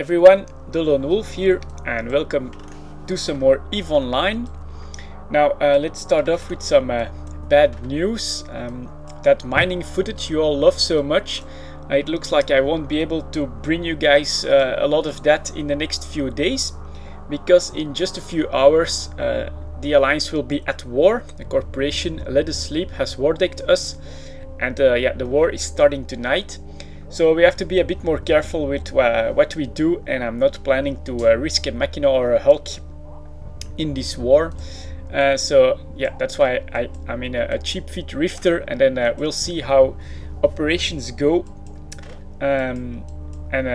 everyone, delonewolf here, and welcome to some more EVE Online. Now let's start off with some bad news. That mining footage you all love so much, it looks like I won't be able to bring you guys a lot of that in the next few days, because in just a few hours the Alliance will be at war. The corporation Let Us Sleep has war-decked us, and yeah, the war is starting tonight. So we have to be a bit more careful with what we do, and I'm not planning to risk a Machina or a Hulk in this war. So yeah, that's why I'm in a cheap feed Rifter, and then we'll see how operations go. And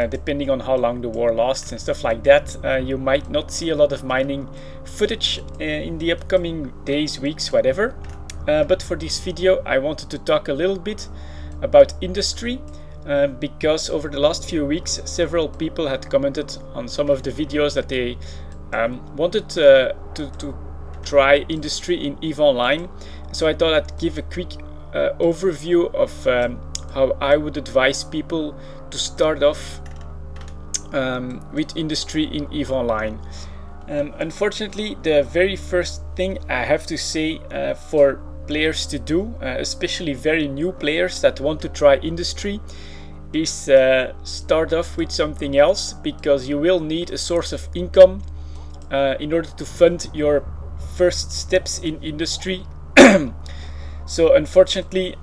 depending on how long the war lasts and stuff like that, you might not see a lot of mining footage in the upcoming days, weeks, whatever. But for this video I wanted to talk a little bit about industry. Because over the last few weeks several people had commented on some of the videos that they wanted to try industry in EVE Online. So I thought I'd give a quick overview of how I would advise people to start off with industry in EVE Online. Unfortunately, the very first thing I have to say for players to do, especially very new players that want to try industry, is start off with something else, because you will need a source of income in order to fund your first steps in industry. So unfortunately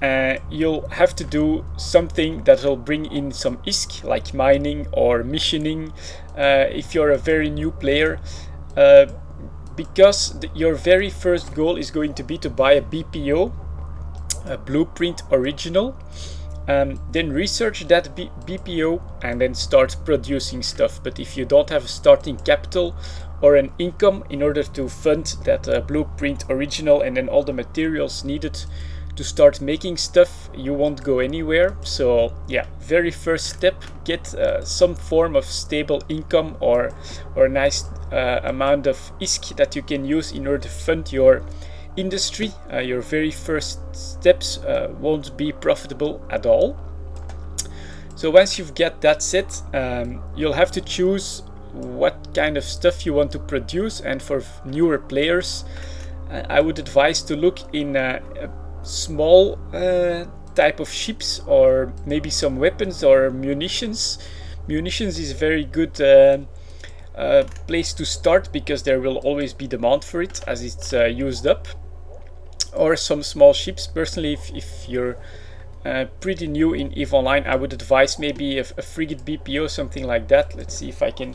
you'll have to do something that will bring in some ISK, like mining or missioning, if you're a very new player, because your very first goal is going to be to buy a BPO, a Blueprint Original. Then research that BPO and then start producing stuff. But if you don't have a starting capital or an income in order to fund that Blueprint Original and then all the materials needed to start making stuff, you won't go anywhere. So yeah, very first step, get some form of stable income or a nice amount of ISK that you can use in order to fund your industry. Your very first steps won't be profitable at all. So once you've got that set, you'll have to choose what kind of stuff you want to produce. And for newer players, I would advise to look in a small type of ships, or maybe some weapons or munitions. Munitions is a very good place to start, because there will always be demand for it as it's used up. Or some small ships. Personally, if you're pretty new in EVE Online, I would advise maybe a frigate BPO, something like that. Let's see if I can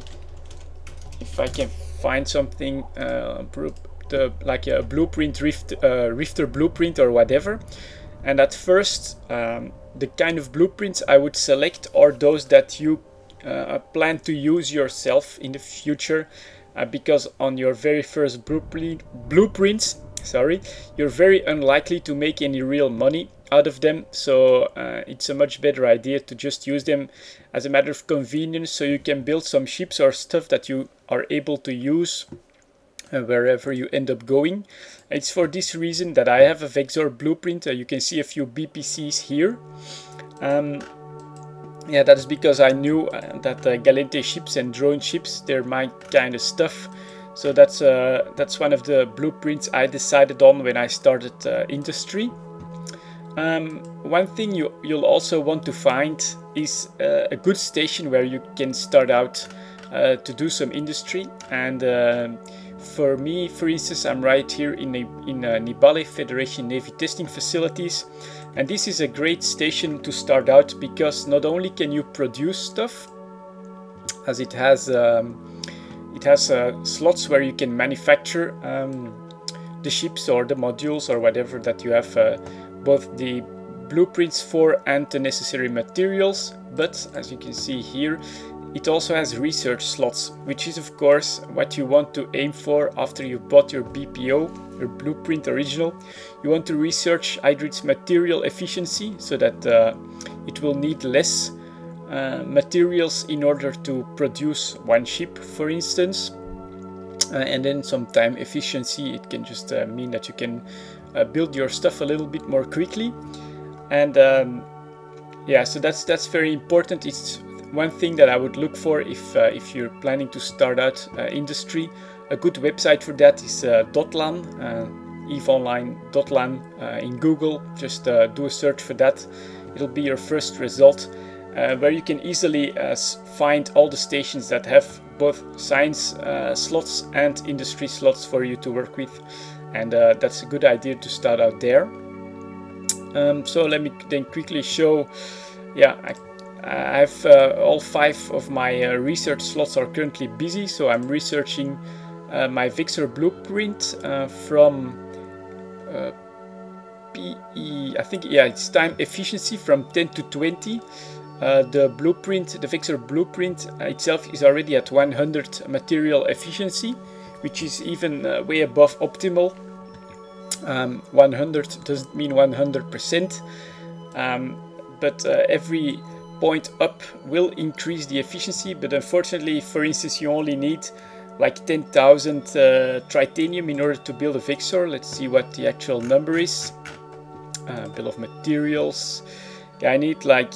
find something like a blueprint Rifter blueprint or whatever. And at first, the kind of blueprints I would select are those that you plan to use yourself in the future, because on your very first blueprints, you're very unlikely to make any real money out of them. So it's a much better idea to just use them as a matter of convenience, so you can build some ships or stuff that you are able to use wherever you end up going. It's for this reason that I have a Vexor blueprint. You can see a few BPCs here. Yeah, that is because I knew that Galente ships and drone ships, they're my kind of stuff. So that's one of the blueprints I decided on when I started industry. One thing you'll also want to find is a good station where you can start out to do some industry. And for me, for instance, I'm right here in Nibale Federation Navy Testing Facilities, and this is a great station to start out, because not only can you produce stuff, as it has slots where you can manufacture the ships or the modules or whatever that you have both the blueprints for and the necessary materials. But as you can see here, it also has research slots, which is of course what you want to aim for after you bought your BPO, your Blueprint Original. You want to research either its material efficiency, so that it will need less materials in order to produce one ship, for instance, and then some time efficiency. It can just mean that you can build your stuff a little bit more quickly. And yeah, so that's very important. It's one thing that I would look for if you're planning to start out industry, a good website for that is .lan, eveonline.lan in Google. Just do a search for that. It'll be your first result, where you can easily find all the stations that have both science slots and industry slots for you to work with, and that's a good idea to start out there. So let me then quickly show. Yeah, I have all 5 of my research slots are currently busy, so I'm researching my Vixor blueprint from PE, I think, yeah, it's time efficiency from 10 to 20. The blueprint, the Vixor blueprint itself is already at 100 material efficiency, which is even way above optimal. 100 doesn't mean 100%, but every point up will increase the efficiency. But unfortunately, for instance, you only need like 10,000 tritanium in order to build a Vixor. Let's see what the actual number is. Bill of materials. Yeah, I need like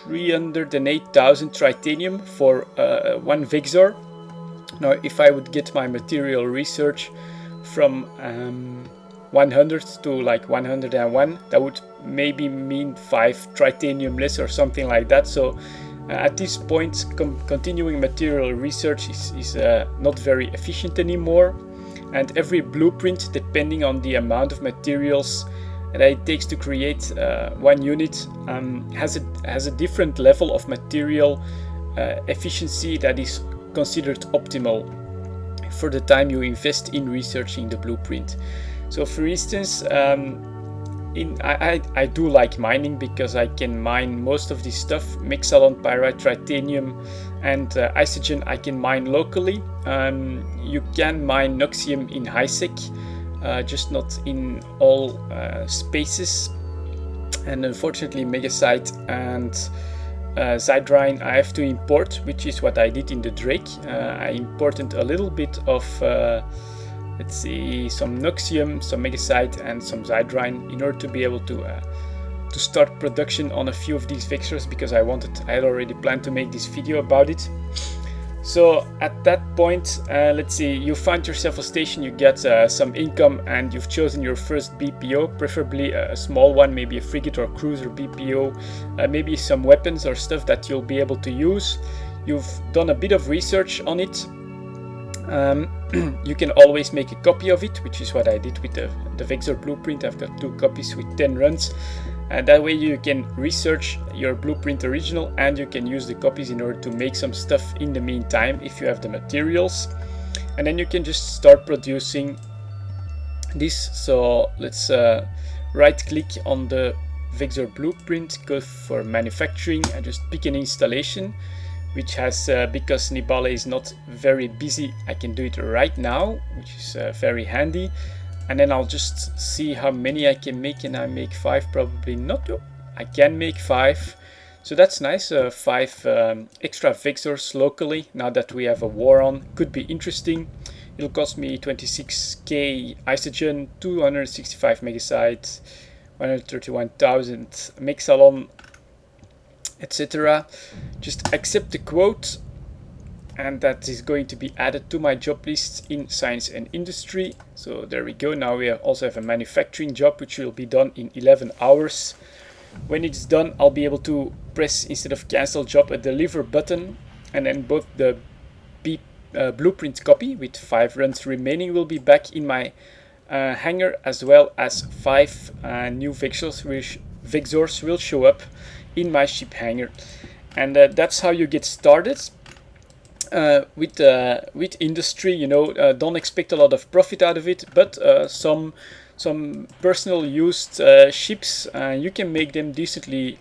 308,000 tritanium for one Vixor. Now, if I would get my material research from 100 to like 101, that would maybe mean 5 tritanium less or something like that. So at this point, continuing material research is not very efficient anymore, and every blueprint, depending on the amount of materials that it takes to create one unit, has a different level of material efficiency that is considered optimal for the time you invest in researching the blueprint. So for instance, I do like mining because I can mine most of this stuff. Mixalon, pyrite, tritanium and isogen I can mine locally. You can mine noxium in HiSec, just not in all spaces. And unfortunately megasite and Zydrine I have to import, which is what I did in the Drake. I imported a little bit of let's see, some noxium, some megasite and some Zydrine in order to be able to start production on a few of these Vixors, because I had already planned to make this video about it. So at that point, let's see, you find yourself a station, you get some income, and you've chosen your first BPO, preferably a small one, maybe a frigate or cruiser BPO, maybe some weapons or stuff that you'll be able to use. You've done a bit of research on it. You can always make a copy of it, which is what I did with the Vixor blueprint. I've got 2 copies with 10 runs. And that way you can research your blueprint original and you can use the copies in order to make some stuff in the meantime if you have the materials. And then you can just start producing this. So let's right click on the Vixor blueprint, go for manufacturing and just pick an installation, which has, because Nibale is not very busy, I can do it right now, which is very handy. And then I'll just see how many I can make. Can I make 5? Probably not. Oh, I can make 5. So that's nice. 5 extra Vixors locally now that we have a war on. Could be interesting. It'll cost me 26k isogen, 265 megasite, 131,000 Mixalon, etc. Just accept the quote, and that is going to be added to my job list in science and industry. So there we go. Now we also have a manufacturing job, which will be done in 11 hours. When it's done, I'll be able to press, instead of cancel job, a deliver button, and then both the blueprint copy with 5 runs remaining will be back in my hangar, as well as 5 new Vixors will show up in my ship hangar. And that's how you get started. With industry, you know, don't expect a lot of profit out of it, but some personal used ships, you can make them decently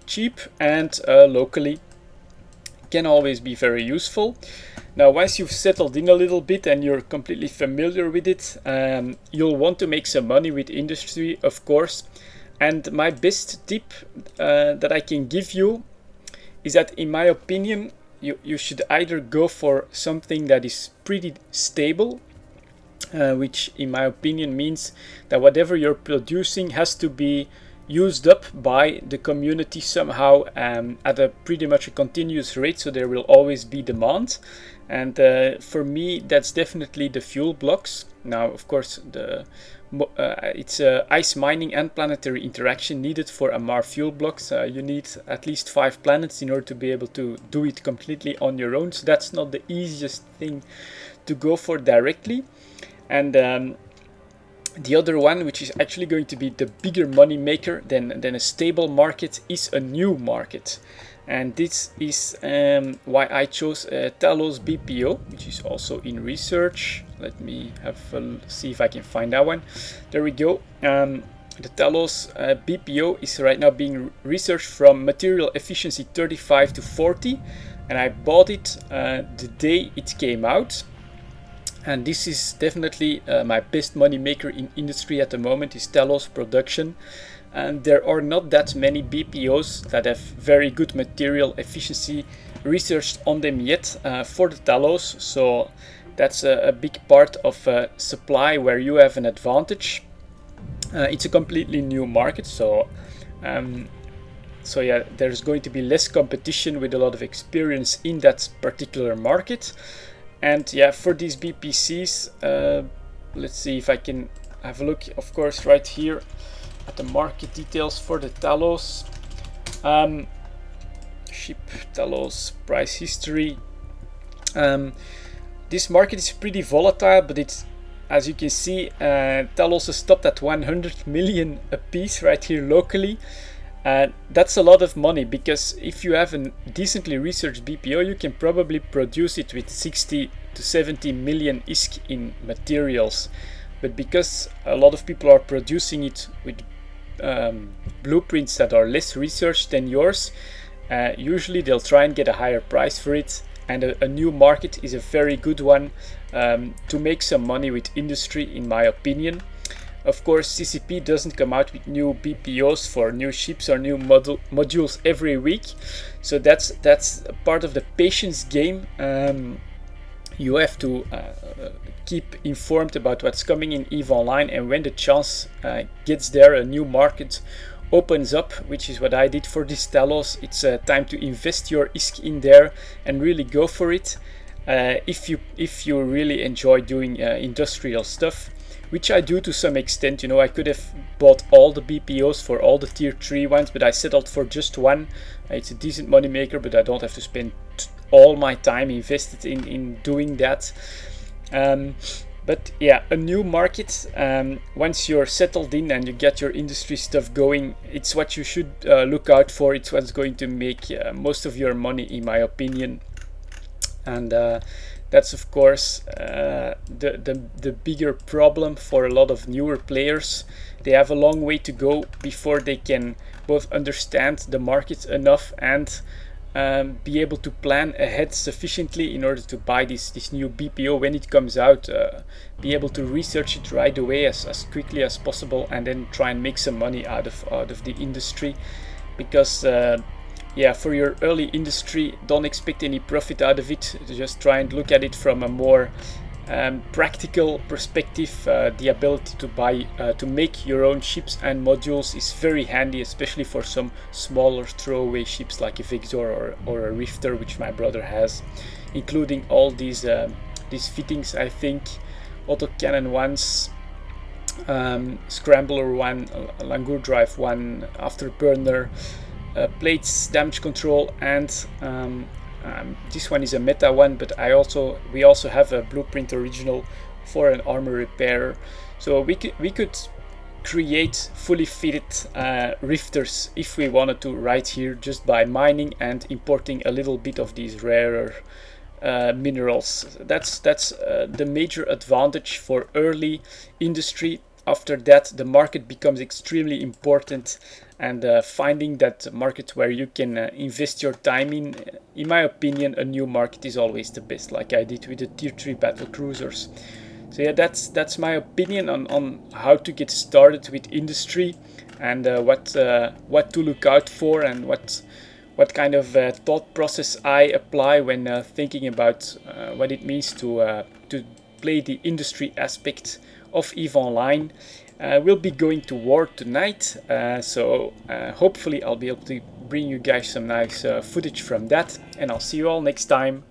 cheap and locally, can always be very useful. Now, once you've settled in a little bit and you're completely familiar with it, you'll want to make some money with industry, of course. And my best tip that I can give you is that, in my opinion, you should either go for something that is pretty stable, which in my opinion means that whatever you're producing has to be used up by the community somehow at a pretty much a continuous rate, so there will always be demand. And for me, that's definitely the fuel blocks. Now, of course, it's ice mining and planetary interaction needed for Amarr fuel blocks. You need at least 5 planets in order to be able to do it completely on your own. So that's not the easiest thing to go for directly. And the other one, which is actually going to be the bigger money maker than a stable market, is a new market. And this is why I chose Talos BPO, which is also in research. Let me see if I can find that one. There we go. The Talos BPO is right now being researched from material efficiency 35 to 40. And I bought it the day it came out. And this is definitely my best money maker in industry at the moment, is Talos production. And there are not that many BPOs that have very good material efficiency researched on them yet for the Talos. So that's a big part of supply where you have an advantage. It's a completely new market, so yeah, there's going to be less competition with a lot of experience in that particular market. And yeah, for these BPCs, let's see if I can have a look, of course, right here at the market details for the Talos. Ship Talos price history. This market is pretty volatile, but it's, as you can see, Talos is stopped at 100 million a piece right here locally. That's a lot of money, because if you have a decently researched BPO, you can probably produce it with 60 to 70 million ISK in materials. But because a lot of people are producing it with blueprints that are less researched than yours, usually they'll try and get a higher price for it. And a new market is a very good one to make some money with industry, in my opinion. Of course, CCP doesn't come out with new BPOs for new ships or new modules every week, so that's part of the patience game. You have to keep informed about what's coming in EVE Online, and when the chance gets there, a new market opens up, which is what I did for this Talos. It's time to invest your ISK in there and really go for it. If you really enjoy doing industrial stuff, which I do to some extent. You know, I could have bought all the BPOs for all the tier 3 ones, but I settled for just one. It's a decent money maker, but I don't have to spend all my time invested in doing that. But yeah, a new market, once you're settled in and you get your industry stuff going, it's what you should look out for. It's what's going to make most of your money, in my opinion. And that's of course the bigger problem for a lot of newer players. They have a long way to go before they can both understand the market enough and be able to plan ahead sufficiently in order to buy this new BPO when it comes out. Be able to research it right away as quickly as possible, and then try and make some money out of the industry. Because yeah, for your early industry, don't expect any profit out of it. Just try and look at it from a more practical perspective. The ability to buy, to make your own ships and modules is very handy, especially for some smaller throwaway ships like a Victor or a Rifter, which my brother has, including all these fittings. I think autocannon ones, scrambler one, langur drive one, afterburner. Plates, damage control, and this one is a meta one, but we also have a blueprint original for an armor repair. So we could create fully fitted rifters if we wanted to right here, just by mining and importing a little bit of these rarer minerals. That's the major advantage for early industry. After that, the market becomes extremely important, and finding that market where you can invest your time in my opinion, a new market is always the best, like I did with the tier 3 battle cruisers. So yeah, that's my opinion on how to get started with industry, and what to look out for, and what kind of thought process I apply when thinking about what it means to play the industry aspect of EVE Online. We'll be going to war tonight, so hopefully I'll be able to bring you guys some nice footage from that, and I'll see you all next time.